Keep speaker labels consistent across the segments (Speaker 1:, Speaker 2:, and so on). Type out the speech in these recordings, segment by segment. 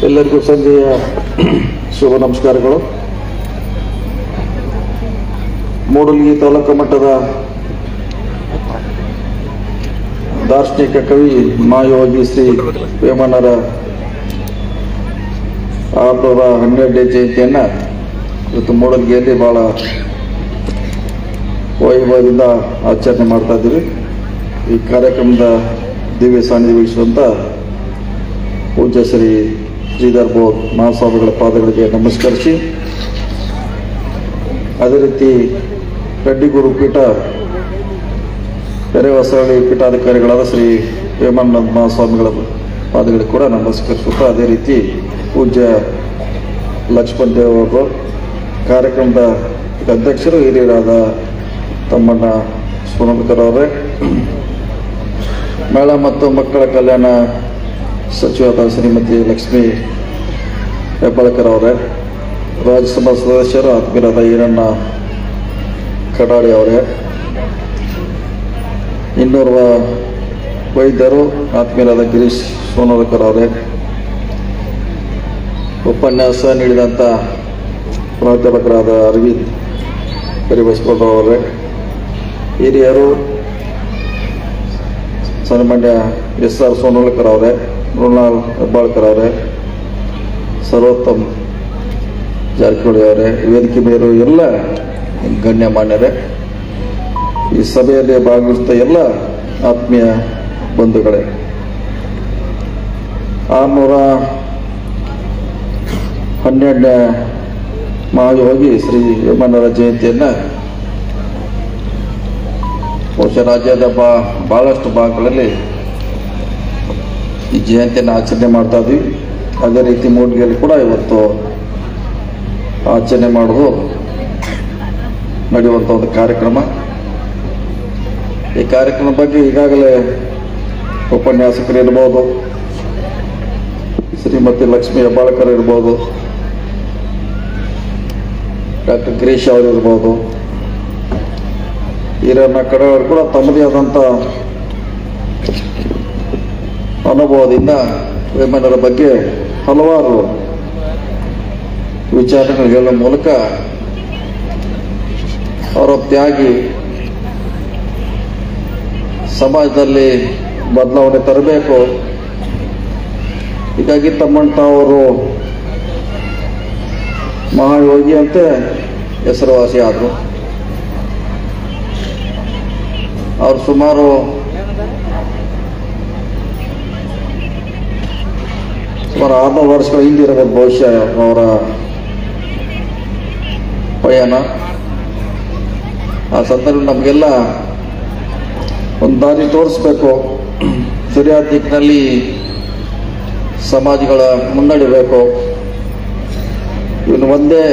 Speaker 1: ಎಲ್ಲರಿಗೂ ಸಂಜೆಯ ಶುಭ ನಮಸ್ಕಾರಗಳು. ಮೂಡಲಗಿ ತಾಲೂಕು ಮಟ್ಟದ ದಾರ್ಶನಿಕ ಕವಿ ಮಹಾಯೋಗಿ ಶ್ರೀ ವೇಮಣ್ಣರ 612ನೇ ಜಯಂತಿಯನ್ನು ಇವತ್ತು ಮೂಡಲಗಿಯಲ್ಲಿ ಬಹಳ ವೈಭವದಿಂದ ಆಚರಣೆ ಮಾಡ್ತಾ ಇದ್ದೀವಿ. ಈ ಕಾರ್ಯಕ್ರಮದ ದಿವ್ಯ ಸಾನ್ನಿಧ್ಯ ವಹಿಸುವಂಥ ಪೂಜ್ಯ ಶ್ರೀ ಶ್ರೀಧರ್ ಬೋರ್ ಮಹಾಸ್ವಾಮಿಗಳ ಪಾದಗಳಿಗೆ ನಮಸ್ಕರಿಸಿ, ಅದೇ ರೀತಿ ಕಡ್ಡಿಗುರು ಪೀಠ ಕೆರೆಹೊಸಳ್ಳಿ ಪೀಠಾಧಿಕಾರಿಗಳಾದ ಶ್ರೀ ವೇಮಣ್ಣ ಮಹಾಸ್ವಾಮಿಗಳ ಪಾದಗಳಿಗೆ ಕೂಡ ನಮಸ್ಕರಿಸುತ್ತಾ, ಅದೇ ರೀತಿ ಪೂಜ್ಯ ಲಕ್ಷ್ಮಣ್ ದೇವರು ಕಾರ್ಯಕ್ರಮದ ಅಧ್ಯಕ್ಷರು ಹಿರಿಯರಾದ ತಮ್ಮಣ್ಣ ಸೋನಲ್ಕರ್ ಅವರೇ, ಮಹಿಳಾ ಮತ್ತು ಮಕ್ಕಳ ಕಲ್ಯಾಣ ಸಚಿವರಾದ ಶ್ರೀಮತಿ ಲಕ್ಷ್ಮೀ ಹೆಬ್ಬಾಳ್ಕರ್ ಅವರೇ, ರಾಜ್ಯಸಭಾ ಸದಸ್ಯರು ಆತ್ಮೀಯರಾದ ಈರಣ್ಣ ಕಡಾಡಿ ಅವರೇ, ಇನ್ನೋರ್ವ ವೈದ್ಯರು ಆತ್ಮೀಯರಾದ ಗಿರೀಶ್ ಸೋನಲ್ಕರ್ ಅವರೇ, ಉಪನ್ಯಾಸ ನೀಡಿದಂಥ ಪ್ರಾಧ್ಯಾಪಕರಾದ ಅರವಿಂದ್ ಕರಿಬಸಗೌಡ ಅವರೇ, ಹಿರಿಯರು ಸನ್ಮಾನ್ಯ SR ಸೋನಲ್ಕರ್ ಅವರೇ, ಮೃಣಾಲ್ ಹೆಬ್ಬಾಳ್ಕರ್ ಅವರೇ, ಸರ್ವೋತ್ತಮ್ ಜಾರಕಿಹೊಳಿ ಅವರೇ, ವೇದಿಕೆ ಮೇರು ಎಲ್ಲ ಗಣ್ಯಮಾನ್ಯರೇ, ಈ ಸಭೆಯಲ್ಲಿ ಭಾಗವಹಿಸಿದ ಎಲ್ಲ ಆತ್ಮೀಯ ಬಂಧುಗಳೇ, 612ನೇ ಮಹಾಯೋಗಿ ಶ್ರೀ ವೇಮಣ್ಣರ ಜಯಂತಿಯನ್ನು ಬಹುಶಃ ರಾಜ್ಯದ ಬಹಳಷ್ಟು ಭಾಗಗಳಲ್ಲಿ ಈ ಜಯಂತಿಯನ್ನು ಆಚರಣೆ ಮಾಡ್ತಾ ಇದ್ವಿ. ಅದೇ ರೀತಿ ಮೂಡಲಗಿಯಲ್ಲಿ ಕೂಡ ಇವತ್ತು ಆಚರಣೆ ಮಾಡೋದು ನಡೆಯುವಂಥ ಒಂದು ಕಾರ್ಯಕ್ರಮ. ಈ ಕಾರ್ಯಕ್ರಮದ ಬಗ್ಗೆ ಈಗಾಗಲೇ ಉಪನ್ಯಾಸಕರು ಇರ್ಬೋದು, ಶ್ರೀಮತಿ ಲಕ್ಷ್ಮೀ ಹೆಬ್ಬಾಳ್ಕರ್ ಇರ್ಬೋದು, ಡಾಕ್ಟರ್ ಗಿರೀಶ್ ಅವರು ಇರ್ಬೋದು, ಈರಣ್ಣ ಕಡಾಡಿ ಕೂಡ ತಮ್ಮದೇ ಆದಂಥ ಅನುಭವದಿಂದ ವೇಮಣ್ಣರ ಬಗ್ಗೆ ಹಲವಾರು ವಿಚಾರಗಳು ಹೇಳುವ ಮೂಲಕ ಅವರ ತ್ಯಾಗಿ ಸಮಾಜದಲ್ಲಿ ಬದಲಾವಣೆ ತರಬೇಕು, ಹೀಗಾಗಿ ತಮ್ಮಣ್ಣ ಅವರು ಮಹಾಯೋಗಿ ಅಂತ ಹೆಸರುವಾಸಿ ಆದರು. ಅವರು ಸುಮಾರು 6 ವರ್ಷಗಳ ಹಿಂದಿರಬಹುದು ಬಹುಶಃ ಅವರ ಪಯಣ. ಆ ಸಂದರ್ಭ ನಮಗೆಲ್ಲ ಒಂದು ದಾರಿ ತೋರಿಸ್ಬೇಕು, ಸರಿಯಾದ ದಿಕ್ಕಿನಲ್ಲಿ ಸಮಾಜಗಳ ಮುನ್ನಡೆಯಬೇಕು, ಇವನು ಒಂದೇ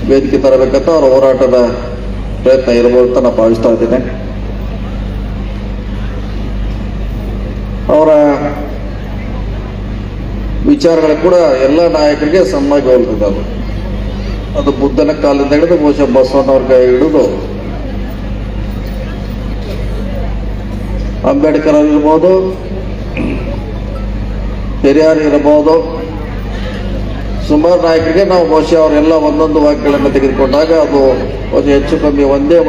Speaker 1: ವೇದಿಕೆ ತರಬೇಕಂತ ಅವರ ಹೋರಾಟದ ಪ್ರಯತ್ನ ಇರಬಹುದು ಅಂತ ನಾನು ಭಾವಿಸ್ತಾ ಇದ್ದೇನೆ. ಅವರ ವಿಚಾರಗಳು ಕೂಡ ಎಲ್ಲ ನಾಯಕರಿಗೆ ಸಮನಾಗಿ ಹೋಲ್ತಿದ್ದಾವೆ. ಅದು ಬುದ್ಧನ ಕಾಲದಿಂದ ಹಿಡಿದು ಬಹುಶಃ ಬಸವಣ್ಣವ್ರ ಕೈ ಹಿಡಿದು ಅಂಬೇಡ್ಕರ್ ಇರ್ಬೋದು, ಪೆರಿಯಾರ್ ಇರಬಹುದು, ಸುಮಾರು ನಾಯಕರಿಗೆ ನಾವು ಬಹುಶಃ ಅವರೆಲ್ಲ ಒಂದೊಂದು ವಾಕ್ಯಗಳನ್ನು ತೆಗೆದುಕೊಂಡಾಗ ಅದು ಒಂದು ಹೆಚ್ಚು ಕಮ್ಮಿ ಒಂದೇ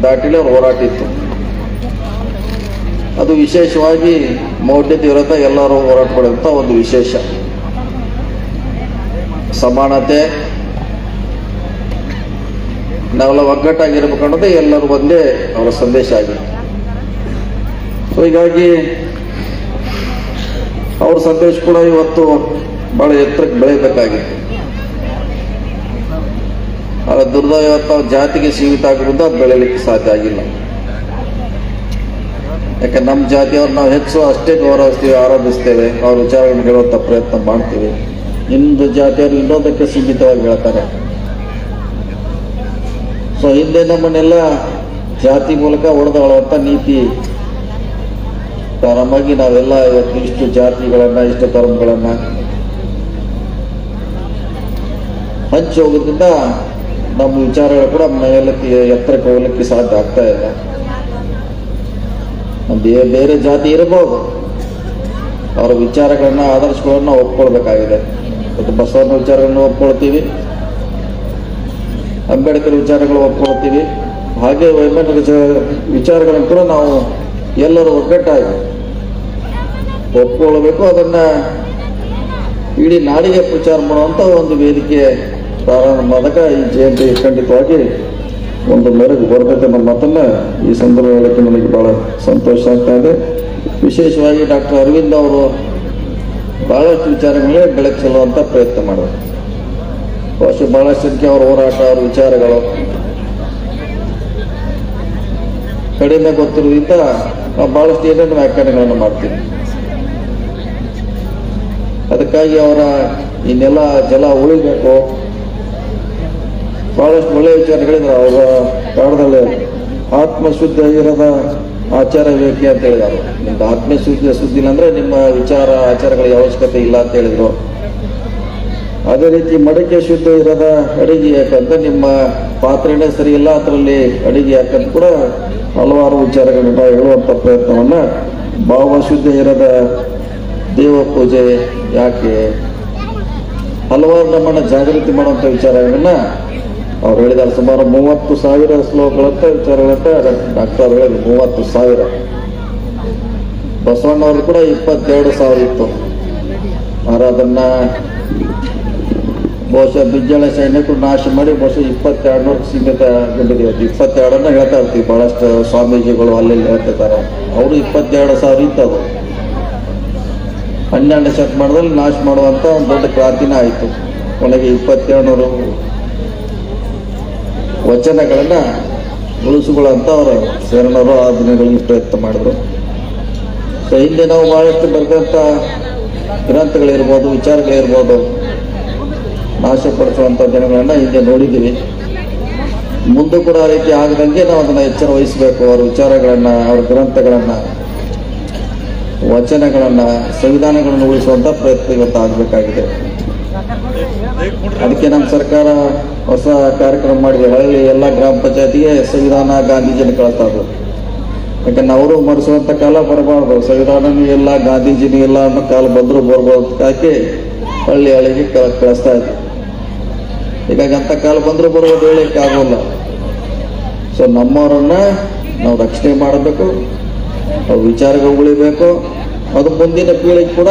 Speaker 1: ದಾಟಿಲಿ ಅವ್ರ ಹೋರಾಟ ಇತ್ತು. ಅದು ವಿಶೇಷವಾಗಿ ಮೌಢ್ಯತೆ ವಿರುದ್ಧ ಎಲ್ಲರೂ ಹೋರಾಟ ಮಾಡುವಂಥ ಒಂದು ವಿಶೇಷ ಸಮಾನತೆ, ನಾವೆಲ್ಲ ಒಗ್ಗಟ್ಟಾಗಿರ್ಬೇಕು ಅನ್ನೋದೇ ಎಲ್ಲರೂ ಒಂದೇ ಅವರ ಸಂದೇಶ ಆಗಿದೆ. ಸೊ ಹೀಗಾಗಿ ಅವ್ರ ಸಂದೇಶ ಕೂಡ ಇವತ್ತು ಬಹಳ ಎತ್ತರಕ್ಕೆ ಬೆಳೆಯಬೇಕಾಗಿದೆ. ಆಗ ದುರ್ದೈವ ಇವತ್ತು ಜಾತಿಗೆ ಸೀಮಿತ ಆಗಿರೋದು ಅದು ಬೆಳೆಯಲಿಕ್ಕೆ ಸಾಧ್ಯ ಆಗಿಲ್ಲ. ಯಾಕೆ ನಮ್ಮ ಜಾತಿಯವ್ರು ನಾವು ಹೆಚ್ಚು ಅಷ್ಟೇ ಗೌರವಿಸ್ತೀವಿ, ಆರಾಧಿಸ್ತೇವೆ, ಅವ್ರ ವಿಚಾರಗಳನ್ನು ಹೇಳುವಂಥ ಪ್ರಯತ್ನ ಮಾಡ್ತೀವಿ. ನಿಮ್ಮದು ಜಾತಿಯವರು ಇನ್ನೊಂದಕ್ಕೆ ಸೀಮಿತವಾಗಿ ಹೇಳ್ತಾರೆ. ಸೊ ಹಿಂದೆ ನಮ್ಮನ್ನೆಲ್ಲ ಜಾತಿ ಮೂಲಕ ಹೊಡೆದಾಳುವಂಥ ನೀತಿ ಪ್ರಾರಂಭವಾಗಿ ನಾವೆಲ್ಲ ಇವತ್ತು ಇಷ್ಟು ಜಾತಿಗಳನ್ನು ಇಷ್ಟು ಧರ್ಮಗಳನ್ನು ಹಂಚಿ ಹೋಗೋದ್ರಿಂದ ನಮ್ಮ ವಿಚಾರಗಳು ಕೂಡ ಮೇಲಕ್ಕೆ ಎತ್ತರಕ್ಕೆ ಹೋಗ್ಲಿಕ್ಕೆ ಸಾಧ್ಯ ಆಗ್ತಾ ಇಲ್ಲ. ಬೇರೆ ಜಾತಿ ಇರಬಹುದು, ಅವರ ವಿಚಾರಗಳನ್ನ ಆದರ್ಶಗಳನ್ನ ಒಪ್ಕೊಳ್ಬೇಕಾಗಿದೆ. ಮತ್ತು ಬಸವಣ್ಣ ವಿಚಾರಗಳನ್ನು ಒಪ್ಕೊಳ್ತೀವಿ, ಅಂಬೇಡ್ಕರ್ ವಿಚಾರಗಳು ಒಪ್ಕೊಳ್ತೀವಿ. ಹಾಗೆ ವೈಜ್ಞಾನಿಕ ವಿಚಾರಗಳನ್ನು ಕೂಡ ನಾವು ಎಲ್ಲರೂ ಒಗ್ಗಟ್ಟಾಗಿ ಒಪ್ಕೊಳ್ಬೇಕು. ಅದನ್ನು ಇಡೀ ನಾಡಿಗೆ ಪ್ರಚಾರ ಮಾಡುವಂಥ ಒಂದು ವೇದಿಕೆ ಪ್ರಾರಂಭ ಮಾಡಿದಾಗ ಈ ಜಯಂತಿ ಖಂಡಿತವಾಗಿ ಒಂದು ಮೆರುಗು ಬರ್ತೈತೆ ನಮ್ಮ ಮಾತನ್ನು ಈ ಸಂದರ್ಭ ಹೇಳೋಕ್ಕೆ ನನಗೆ ಭಾಳ ಸಂತೋಷ ಆಗ್ತಾ ಇದೆ. ವಿಶೇಷವಾಗಿ ಡಾಕ್ಟರ್ ಅರವಿಂದ್ ಅವರು ಭಾಳಷ್ಟು ವಿಚಾರಗಳೇ ಬೆಳಕು ಚೆಲ್ಲುವಂಥ ಪ್ರಯತ್ನ ಮಾಡೋದು. ಬಹುಶಃ ಭಾಳಷ್ಟು ಸಂಖ್ಯೆ ಅವರ ಹೋರಾಟ, ಅವರ ವಿಚಾರಗಳು ಕಡಿಮೆ ಗೊತ್ತಿರೋದ್ರಿಂದ ನಾವು ಭಾಳಷ್ಟು ಏನೇನು ವ್ಯಾಖ್ಯಾನಗಳನ್ನು ಮಾಡ್ತೀವಿ. ಅದಕ್ಕಾಗಿ ಅವರ ಈ ನೆಲ ಜಲ ಉಳಿಬೇಕು, ಬಹಳಷ್ಟು ಒಳ್ಳೆಯ ವಿಚಾರಗಳಿದ್ರು. ಅವರ ಕಾರಣದಲ್ಲಿ ಆತ್ಮಶುದ್ಧ ಇರದ ಆಚಾರ ವೇಕೆ ಅಂತ ಹೇಳಿದರು. ನಿಮ್ದು ಆತ್ಮಶುದ್ಧಿ ಇಲ್ಲ ಅಂದ್ರೆ ನಿಮ್ಮ ವಿಚಾರ ಆಚಾರಗಳಿಗೆ ಅವಶ್ಯಕತೆ ಇಲ್ಲ ಅಂತ ಹೇಳಿದ್ರು. ಅದೇ ರೀತಿ ಮಡಿಕೆ ಶುದ್ಧ ಇರದ ಅಡಿಗೆ ಯಾಕಂತ ನಿಮ್ಮ ಪಾತ್ರೆನೇ ಸರಿ ಇಲ್ಲ, ಅದರಲ್ಲಿ ಅಡಿಗೆ ಯಾಕಂತ ಕೂಡ ಹಲವಾರು ವಿಚಾರಗಳನ್ನ ಹೇಳುವಂಥ ಪ್ರಯತ್ನವನ್ನ, ಭಾವಶುದ್ಧ ಇರದ ದೇವ ಪೂಜೆ ಯಾಕೆ, ಹಲವಾರು ನಮ್ಮನ್ನ ಜಾಗೃತಿ ಮಾಡುವಂಥ ವಿಚಾರಗಳನ್ನ ಅವ್ರು ಹೇಳಿದ್ದಾರೆ. ಸುಮಾರು 30,000 ಶ್ಲೋಕಗಳಂತ ವಿಚಾರಗಳಂತ ಡಾಕ್ಟರ್ ಹೇಳಿದ್ರು. 30,000. ಬಸವಣ್ಣವ್ರು ಕೂಡ 22,000 ಇತ್ತು. ಆದ್ರೆ ಅದನ್ನ ಬಹುಶಃ ಬಿಜ್ಜಳ ಸೈನಿಕರು ನಾಶ ಮಾಡಿ ಬಹುಶಃ 2200 ಸೀಮಿತಗೊಂಡಿದ್ದೀವಿ. 22 ಹೇಳ್ತಾ ಇರ್ತೀವಿ. ಬಹಳಷ್ಟು ಸ್ವಾಮೀಜಿಗಳು ಅಲ್ಲೆಲ್ಲಿ ಹೇಳ್ತಿದ್ದಾರೆ. ಅವರು 22,000 ಇತ್ತದು. 12ನೇ ಶತಮಾನದಲ್ಲಿ ನಾಶ ಮಾಡುವಂತ ಒಂದು ದೊಡ್ಡ ಕ್ರಾಂತಿನ ಆಯಿತು. ಕೊನೆಗೆ 2200 ವಚನಗಳನ್ನ ಉಳಿಸಿಕೊಳ್ಳುವಂತ ಅವರು ಶರಣರು ಆ ದಿನಗಳಿಗೆ ಪ್ರಯತ್ನ ಮಾಡಿದ್ರು. ಸೊ ಹಿಂದೆ ನಾವು ಬಹಳಷ್ಟು ಬರೆದಂಥ ಗ್ರಂಥಗಳಿರ್ಬೋದು, ವಿಚಾರಗಳಿರ್ಬೋದು, ನಾಶಪಡಿಸುವಂಥ ದಿನಗಳನ್ನ ಹಿಂದೆ ನೋಡಿದ್ದೀವಿ. ಮುಂದೆ ಕೂಡ ಆ ರೀತಿ ಆಗದಂಗೆ ನಾವು ಅದನ್ನ ಎಚ್ಚರ ವಹಿಸಬೇಕು. ಅವರ ವಿಚಾರಗಳನ್ನ, ಅವರ ಗ್ರಂಥಗಳನ್ನ, ವಚನಗಳನ್ನ, ಸಂವಿಧಾನಗಳನ್ನು ಉಳಿಸುವಂತ ಪ್ರಯತ್ನ ಇವತ್ತು ಆಗಬೇಕಾಗಿದೆ. ಅದಕ್ಕೆ ನಮ್ಮ ಸರ್ಕಾರ ಹೊಸ ಕಾರ್ಯಕ್ರಮ ಮಾಡಿದೆ. ಹಳ್ಳಿ ಎಲ್ಲ ಗ್ರಾಮ ಪಂಚಾಯತಿಗೆ ಸಂವಿಧಾನ ಗಾಂಧೀಜಿನ ಕಳಿಸ್ತಾ ಇದ್ರು. ಯಾಕಂದ್ರೆ ಅವರು ಮರೆಸುವಂತ ಕಾಲ ಬರಬಾರ್ದು. ಸಂವಿಧಾನನೂ ಇಲ್ಲ, ಗಾಂಧೀಜಿನೂ ಇಲ್ಲ ಅನ್ನೋ ಕಾಲ ಬಂದರೂ ಬರ್ಬೋದು ಹಾಕಿ ಹಳ್ಳಿಗೆ ಕಳಿಸ್ತಾ ಇದ್ರು. ಹೀಗಾಗಿ ಅಂತ ಕಾಲ ಬಂದರೂ ಬರ್ಬೋದು, ಹೇಳಲಿಕ್ಕೆ ಆಗೋಲ್ಲ. ಸೊ ನಮ್ಮವರನ್ನ ನಾವು ರಕ್ಷಣೆ ಮಾಡಬೇಕು, ಅವ್ರ ವಿಚಾರಗಳು ಉಳಿಬೇಕು, ಅದು ಮುಂದಿನ ಪೀಳಿಗೆ ಕೂಡ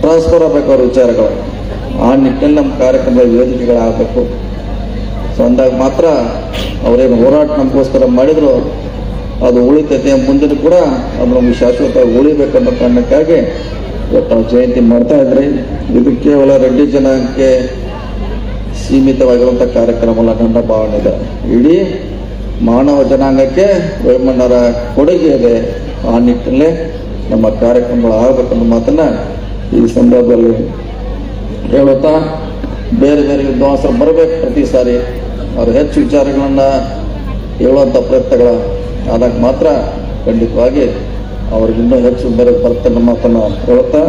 Speaker 1: ಟ್ರಾನ್ಸ್ಫರ್ ಆಗಬೇಕು ಅವ್ರ ವಿಚಾರಗಳು. ಆ ನಿಟ್ಟಿನಲ್ಲಿ ನಮ್ಮ ಕಾರ್ಯಕ್ರಮದ ವೇದಿಕೆಗಳಾಗಬೇಕು. ಸೊ ಅಂದಾಗ ಮಾತ್ರ ಅವರೇನು ಹೋರಾಟ ನಮಗೋಸ್ಕರ ಮಾಡಿದ್ರು ಅದು ಉಳಿತೈತೆ. ಮುಂದಿನ ಕೂಡ ಅದು ನಮಗೆ ಶಾಶ್ವತವಾಗಿ ಉಳಿಬೇಕನ್ನೋ ಕಾರಣಕ್ಕಾಗಿ ಇವತ್ತು ನಾವು ಜಯಂತಿ ಮಾಡ್ತಾ ಇದ್ರಿ. ಇದು ಕೇವಲ ರೆಡ್ಡಿ ಜನಾಂಗಕ್ಕೆ ಸೀಮಿತವಾಗಿರುವಂಥ ಕಾರ್ಯಕ್ರಮ ಅಲ್ಲ. ನನ್ನ ಭಾವನೆ ಇದೆ, ಇಡೀ ಮಾನವ ಜನಾಂಗಕ್ಕೆ ವೇಮಣ್ಣರ ಕೊಡುಗೆ ಇದೆ. ಆ ನಿಟ್ಟಿನಲ್ಲೇ ನಮ್ಮ ಕಾರ್ಯಕ್ರಮಗಳು ಆಗಬೇಕನ್ನೋ ಮಾತನ್ನ ಈ ಸಂದರ್ಭದಲ್ಲಿ ಹೇಳುತ್ತಾ, ಬೇರೆ ಬೇರೆ ವಿದ್ವಾಂಸರು ಬರಬೇಕು. ಪ್ರತಿ ಸಾರಿ ಅವರು ಹೆಚ್ಚು ವಿಚಾರಗಳನ್ನ ಹೇಳುವಂಥ ಪ್ರಯತ್ನಗಳ ಆದಾಗ ಮಾತ್ರ ಖಂಡಿತವಾಗಿ ಅವ್ರಿಗಿನ್ನೂ ಹೆಚ್ಚು ಬರ್ತನ್ನ ಮಾತನ್ನ ಹೇಳುತ್ತಾ,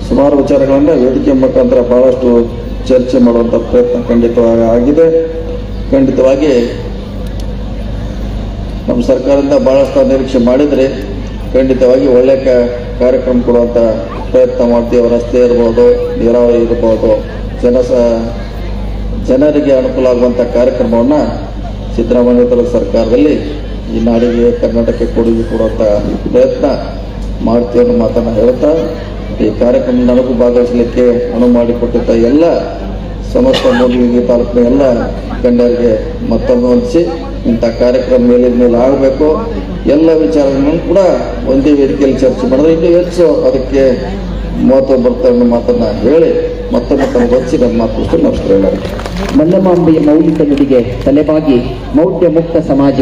Speaker 1: ಸುಮಾರು ವಿಚಾರಗಳನ್ನ ವೇದಿಕೆ ಮುಖಾಂತರ ಬಹಳಷ್ಟು ಚರ್ಚೆ ಮಾಡುವಂಥ ಪ್ರಯತ್ನ ಖಂಡಿತವಾಗಿ ಆಗಿದೆ. ಖಂಡಿತವಾಗಿ ನಮ್ಮ ಸರ್ಕಾರದಿಂದ ಬಹಳಷ್ಟು ನಿರೀಕ್ಷೆ ಮಾಡಿದರೆ ಖಂಡಿತವಾಗಿ ಒಳ್ಳೆ ಕಾರ್ಯಕ್ರಮ ಕೊಡುವಂಥ ಪ್ರಯತ್ನ ಮಾಡ್ತೀವಿ. ರಸ್ತೆ ಇರ್ಬೋದು, ನೀರಾವರಿ ಇರ್ಬೋದು, ಜನರಿಗೆ ಅನುಕೂಲ ಆಗುವಂಥ ಕಾರ್ಯಕ್ರಮವನ್ನು ಸಿದ್ದರಾಮಯ್ಯ ಸರ್ಕಾರದಲ್ಲಿ ಈ ನಾಡಿಗೆ, ಕರ್ನಾಟಕಕ್ಕೆ ಕೊಡುಗೆ ಕೊಡುವಂಥ ಪ್ರಯತ್ನ ಮಾಡ್ತೀವಿ ಅನ್ನೋ ಮಾತನ್ನು ಹೇಳುತ್ತಾ, ಈ ಕಾರ್ಯಕ್ರಮ ನನಗೂ ಭಾಗವಹಿಸಲಿಕ್ಕೆ ಅನುವು ಮಾಡಿಕೊಟ್ಟಿದ್ದ ಎಲ್ಲ ಸಮಸ್ತ ಮೂಲಿಗೆ ತಾಲೂಕಿನ ಎಲ್ಲ ಗಣ್ಯರಿಗೆ ಮತ್ತೊಮ್ಮೆ ಹೊಂದಿಸಿ ಇಂಥ ಕಾರ್ಯಕ್ರಮ ಮೇಲೆ ಆಗಬೇಕು. ಎಲ್ಲ ವಿಚಾರಗಳನ್ನು ಕೂಡ ಒಂದೇ ವೇದಿಕೆಯಲ್ಲಿ ಚರ್ಚೆ ಮಾಡಿದ್ರೆ ಇನ್ನೂ ಹೆಚ್ಚು ಅದಕ್ಕೆ ಮಹತ್ವ ಬರ್ತಾರೆ ಅನ್ನೋ ಮಾತನ್ನ ಹೇಳಿ ಮತ್ತೊಮ್ಮೆ ತಮಗೆ ಹೊಂದಿಸಿ ನನ್ನ ಮಾತು ನಮಸ್ಕಾರ.
Speaker 2: ಮಲ್ಲಮಾಂಬೆಯ ಮೌಲಿಕ ನುಡಿಗೆ ತಲೆಬಾಗಿ ಮೌಢ್ಯ ಮುಕ್ತ ಸಮಾಜ